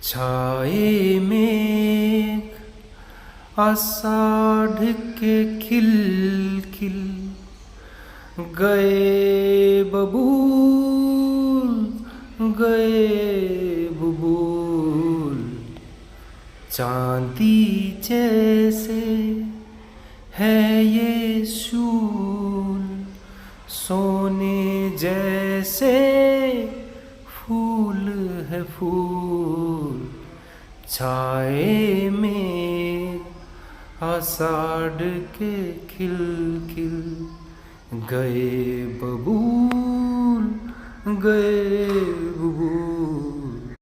छाए मेघ आषाढ़ के खिल खिल गए बबूल चांदी जैसे है ये शूल सोने जैसे फूल है फूल छाए में आषाढ़ के खिल खिल गए बबूल